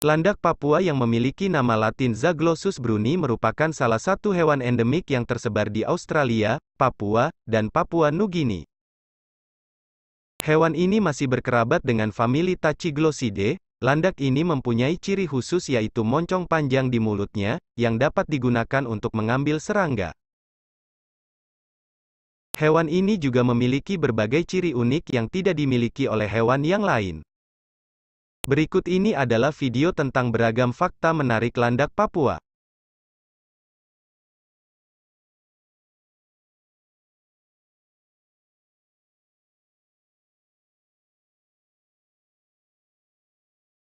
Landak Papua yang memiliki nama latin Zaglossus bruni merupakan salah satu hewan endemik yang tersebar di Australia, Papua, dan Papua Nugini. Hewan ini masih berkerabat dengan famili Tachyglossidae. Landak ini mempunyai ciri khusus yaitu moncong panjang di mulutnya, yang dapat digunakan untuk mengambil serangga. Hewan ini juga memiliki berbagai ciri unik yang tidak dimiliki oleh hewan yang lain. Berikut ini adalah video tentang beragam fakta menarik landak Papua.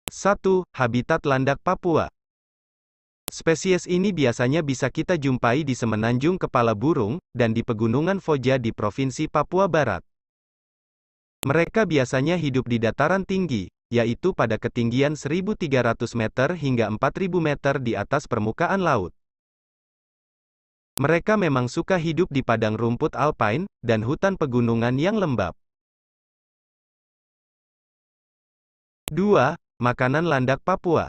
Satu, Habitat landak Papua. Spesies ini biasanya bisa kita jumpai di Semenanjung Kepala Burung, dan di Pegunungan Foja di Provinsi Papua Barat. Mereka biasanya hidup di dataran tinggi, yaitu pada ketinggian 1.300 meter hingga 4.000 meter di atas permukaan laut. Mereka memang suka hidup di padang rumput alpine, dan hutan pegunungan yang lembab. 2. Makanan landak Papua.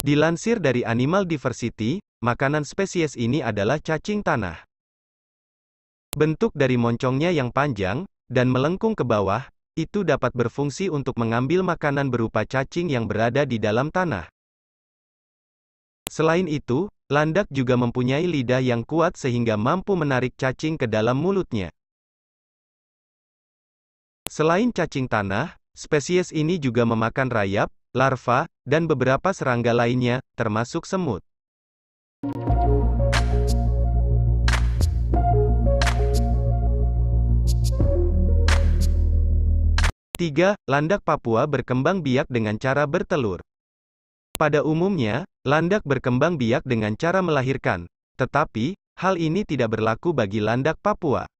Dilansir dari Animal Diversity, makanan spesies ini adalah cacing tanah. Bentuk dari moncongnya yang panjang, dan melengkung ke bawah, itu dapat berfungsi untuk mengambil makanan berupa cacing yang berada di dalam tanah. Selain itu, landak juga mempunyai lidah yang kuat sehingga mampu menarik cacing ke dalam mulutnya. Selain cacing tanah, spesies ini juga memakan rayap, larva, dan beberapa serangga lainnya, termasuk semut. 3. Landak Papua berkembang biak dengan cara bertelur. Pada umumnya, landak berkembang biak dengan cara melahirkan, tetapi, hal ini tidak berlaku bagi landak Papua.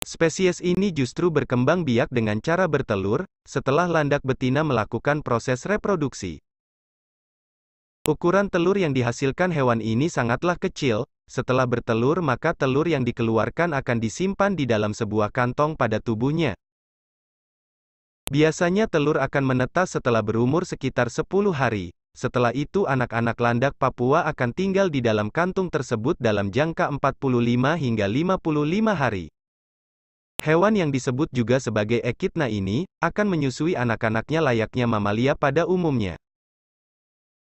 Spesies ini justru berkembang biak dengan cara bertelur, setelah landak betina melakukan proses reproduksi. Ukuran telur yang dihasilkan hewan ini sangatlah kecil. Setelah bertelur maka telur yang dikeluarkan akan disimpan di dalam sebuah kantong pada tubuhnya. Biasanya telur akan menetas setelah berumur sekitar 10 hari. Setelah itu anak-anak landak Papua akan tinggal di dalam kantung tersebut dalam jangka 45 hingga 55 hari. Hewan yang disebut juga sebagai ekidna ini, akan menyusui anak-anaknya layaknya mamalia pada umumnya.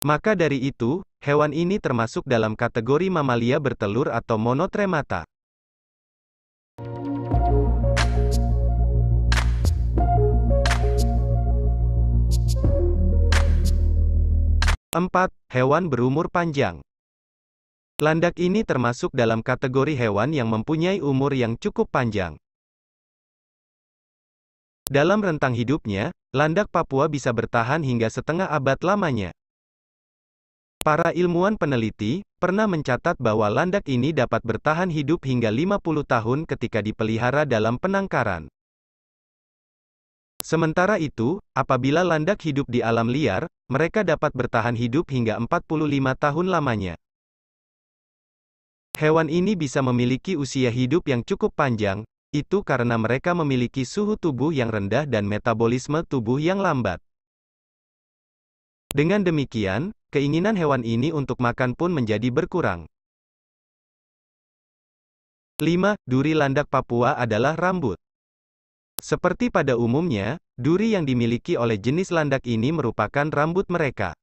Maka dari itu, hewan ini termasuk dalam kategori mamalia bertelur atau monotremata. 4. Hewan berumur panjang. Landak ini termasuk dalam kategori hewan yang mempunyai umur yang cukup panjang. Dalam rentang hidupnya, landak Papua bisa bertahan hingga setengah abad lamanya. Para ilmuwan peneliti pernah mencatat bahwa landak ini dapat bertahan hidup hingga 50 tahun ketika dipelihara dalam penangkaran. Sementara itu, apabila landak hidup di alam liar, mereka dapat bertahan hidup hingga 45 tahun lamanya. Hewan ini bisa memiliki usia hidup yang cukup panjang, itu karena mereka memiliki suhu tubuh yang rendah dan metabolisme tubuh yang lambat. Dengan demikian, keinginan hewan ini untuk makan pun menjadi berkurang. 5. Duri landak Papua adalah rambut. Seperti pada umumnya, duri yang dimiliki oleh jenis landak ini merupakan rambut mereka.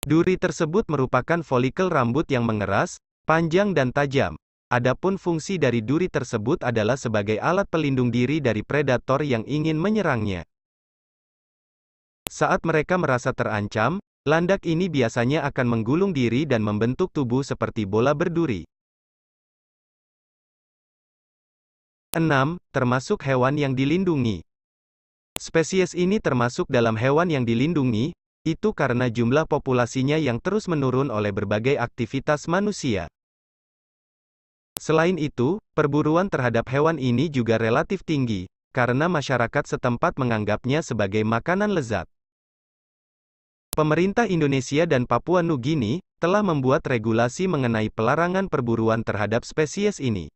Duri tersebut merupakan folikel rambut yang mengeras, panjang dan tajam. Adapun fungsi dari duri tersebut adalah sebagai alat pelindung diri dari predator yang ingin menyerangnya. Saat mereka merasa terancam, landak ini biasanya akan menggulung diri dan membentuk tubuh seperti bola berduri. 6. Termasuk hewan yang dilindungi. Spesies ini termasuk dalam hewan yang dilindungi, itu karena jumlah populasinya yang terus menurun oleh berbagai aktivitas manusia. Selain itu, perburuan terhadap hewan ini juga relatif tinggi, karena masyarakat setempat menganggapnya sebagai makanan lezat. Pemerintah Indonesia dan Papua Nugini telah membuat regulasi mengenai pelarangan perburuan terhadap spesies ini.